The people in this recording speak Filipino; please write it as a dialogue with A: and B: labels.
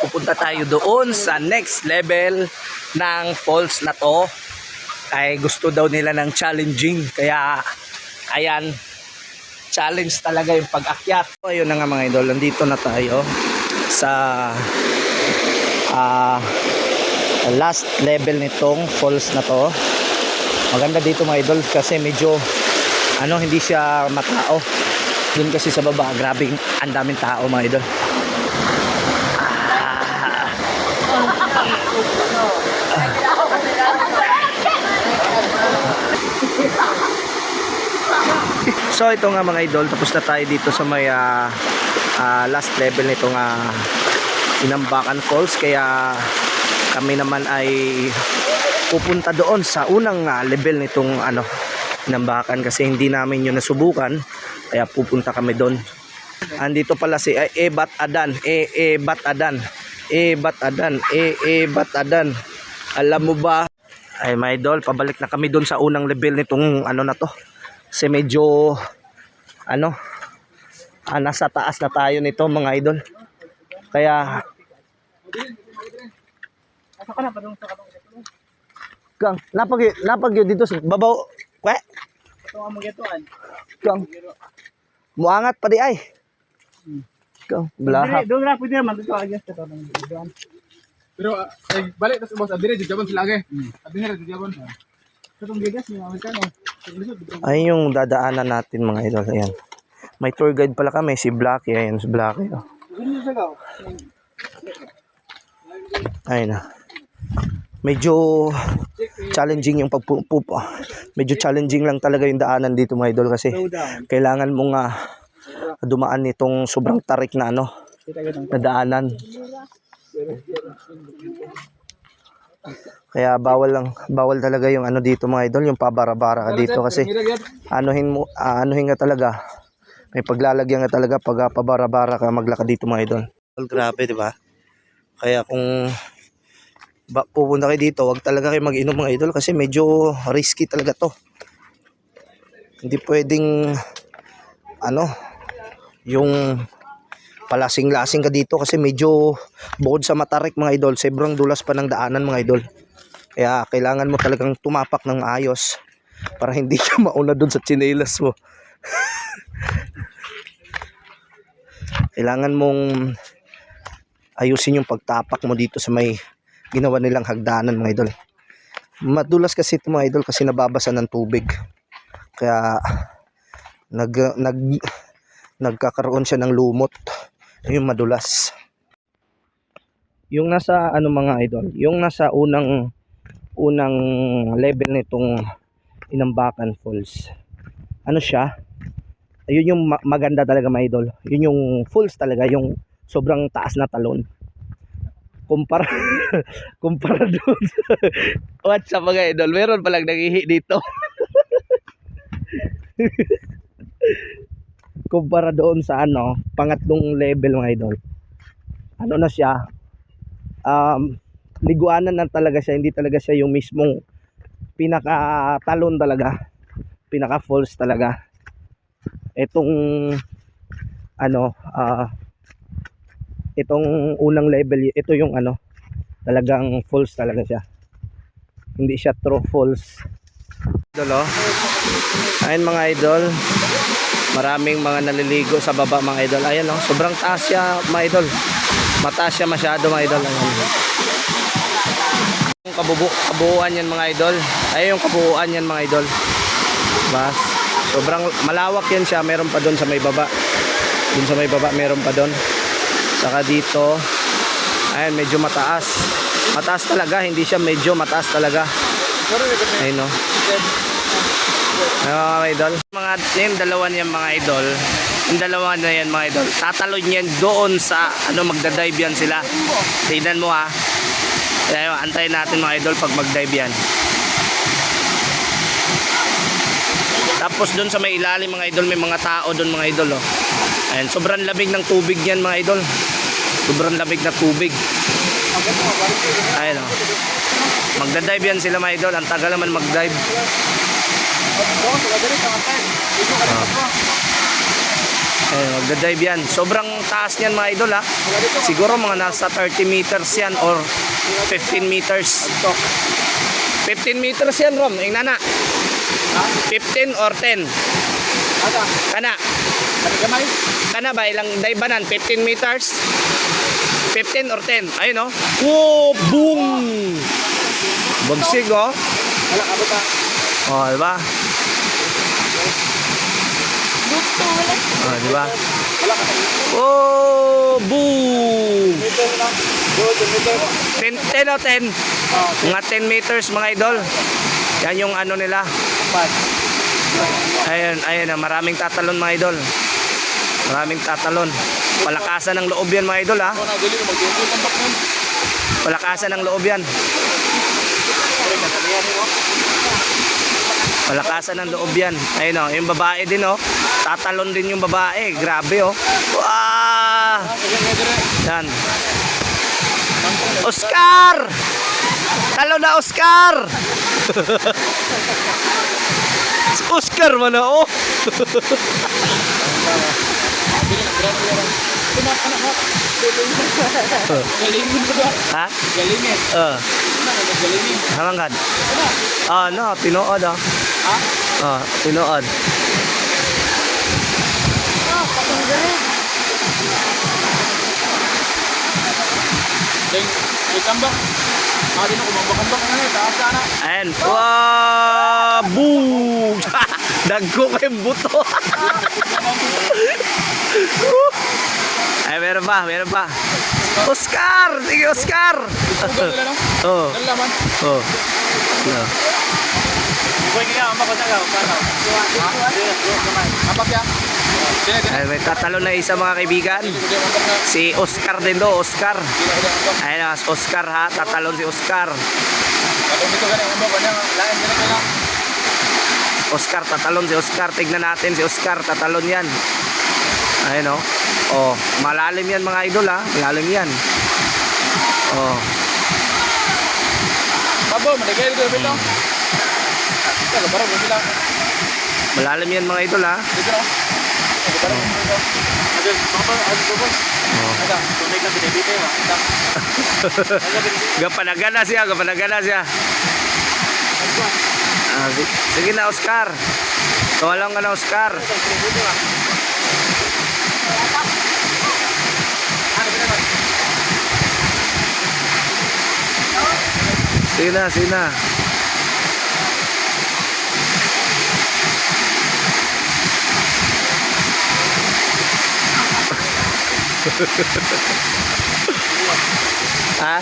A: Pupunta tayo doon sa next level ng falls na to. Ay gusto daw nila ng challenging. Kaya ayan, challenge talaga yung pag-akyat. So, ayun na nga mga idol, nandito na tayo sa last level nitong falls na to. Maganda dito mga idol kasi medyo hindi siya matao. Yun kasi sa baba, grabing ang daming tao mga idol. So ito nga mga idol, tapos na tayo dito sa may last level nitong Inambakan Falls. Kaya kami naman ay pupunta doon sa unang level nitong Inambakan kasi hindi namin yun nasubukan. Kaya pupunta kami doon. Andito pala si Ebat Adan. Ebat Adan. Ebat Adan. Ebat Adan. Alam mo ba? Ay mga idol, pabalik na kami doon sa unang level nitong na to. Kasi medyo nasa taas na tayo nito mga idol. Kaya Kang, napag yun dito sa babaw. Kwe? Kang, muangat pa di ay. Kang, blaha.
B: Doon na pwede naman dito agad sa tanong doon. Pero balik tas boss, adire jabon sila age. Adire jabon. Katong gigas ni Amerikano.
A: Ay yung dadaanan natin mga idol. Ayan. May tour guide pala kami, si Blacky. Ayan, si Blacky. Oh. Ayun na. Medyo challenging yung pagpupo. Medyo challenging lang talaga yung daanan dito mga idol kasi kailangan mong dumaan nitong sobrang tarik na na daanan. Kaya bawal talaga yung dito mga idol, yung pabara-bara ka dito kasi anuhin ka talaga. May paglalagyan ka talaga pag pabara-bara ka maglakad dito mga idol. Grabe, di ba? Kaya kung pupunta kayo dito, wag talaga kayo mag-inom mga idol kasi medyo risky talaga to. Hindi pwedeng yung palasing-lasing ka dito kasi medyo bukod sa matarik mga idol, sobrang dulas pa ng daanan mga idol. Kaya kailangan mo talagang tumapak ng ayos para hindi ka mauna dun sa tsinelas mo. Kailangan mong ayusin yung pagtapak mo dito sa may ginawa nilang hagdanan mga idol. Madulas kasi ito mga idol kasi nababasa ng tubig. Kaya nagkakaroon siya ng lumot. Yung madulas. Yung nasa mga idol, yung nasa unang level nitong Inambakan Falls. Siya? Ayun yung maganda talaga mga idol. Yun yung falls talaga, yung sobrang taas na talon. Kumpara doon. What's up mga idol? Meron palang nanghihi dito. Kumpara doon sa pangatlong level mga idol. Na siya? Liguanan na talaga siya, hindi talaga siya yung mismong pinaka talon talaga. Pinaka falls talaga. Itong itong unang level, ito yung talagang falls talaga siya. Hindi siya true falls. Idol, ayun mga idol, maraming mga naliligo sa baba mga idol. Ayan sobrang taas siya mga idol. Mataas siya masyado mga idol. Yung kabuuan yan mga idol. Ayun yung kabuuan yan mga idol. Bas, sobrang malawak yan siya. Meron pa doon sa may baba. Doon sa may baba meron pa doon. Saka dito, ayun medyo mataas. Mataas talaga, hindi siya medyo mataas talaga. Ayun mga idol. Yung dalawa niyan mga idol. Yung dalawa na yan mga idol. Tatalon yan doon sa magda-dive yan sila. Tignan mo Kaya antayin natin mga idol pag mag-dive yan. Tapos doon sa may ilalim mga idol, may mga tao doon mga idol Ayan, sobrang lamig ng tubig niyan mga idol. Sobrang lamig na tubig. Ayan magda-dive yan sila mga idol. Ang tagal naman mag-dive. Ayun, magdadive yan. Sobrang taas niyan mga idol ha. Siguro mga nasa 30 meters yan or 15 meters. 15 meters yan, Rom. Ingnan na. 15 or 10.
B: Ada.
A: Kana.
B: Kami gamay.
A: Kana ba? Ilang dive ba nan? 15 meters? 15 or 10? Ayun oh. Wow! Boom! Bagsig oh.
B: Wala ka ba?
A: Oh, diba?
C: Gusto wala.
A: Oh, diba?
B: Wala ka.
A: Oh! Boom!
B: Ito na. Good, ito.
A: 10 o 10?
B: Ah,
A: Mga 10 meters mga idol. Yan yung ano nila.
B: pat.
A: Ayun, ayun, maraming tatalon mga idol. Maraming tatalon. Palakasan ng loob yan mga idol ha.
B: Ako na dili mag-iwi tambak nun.
A: Palakasan ng loob yan.
B: Pre, nasalihan mo.
A: Palakasan ng loob yan. Ayun o, yung babae din o. Tatalon din yung babae. Grabe o. Wow! Yan. Oscar! Talo na Oscar! Si Oscar man o.
B: Galingin ko ba?
A: Ha?
B: Galingin. Galingin.
A: Hamangad. No, tinuod o.
B: Ha?
A: Tinuod.
B: Ding, may tambak. Di na kumambak-ambak na taas na.
A: Ayan. Wow! Boom! Dagko kayong buto. Ay, meron pa, meron pa. Oscar! Sige, Oscar!
B: Ugal nila no?
A: Oh,
B: Nalaman.
A: oh. No.
B: Ikaw yung ambak ko sa gaw. Paano? Ambak ya?
A: Ay, may tatalon na isa mga kaibigan. Si Oscar din do, Oscar. Ayan, Oscar ha. Tatalon si Oscar. Oscar, tatalon si Oscar. Tignan natin si Oscar. Tatalon yan. Ayun o. Oh, malalim yan mga idol ha. Malalim yan. Oh.
B: Babo, managay dito dito. Kaya barang mo sila.
A: Malalim yan mga idol ha.
B: Dito no. Barang mo dito. Ada, baba, ada bubos.
A: Oh.
B: Ada, tunay ka binibigay ha.
A: Gapanagana siya, gapanagana siya. Sige na Oscar. Tuwalang ka na Oscar. Sige na, sige na. Ha?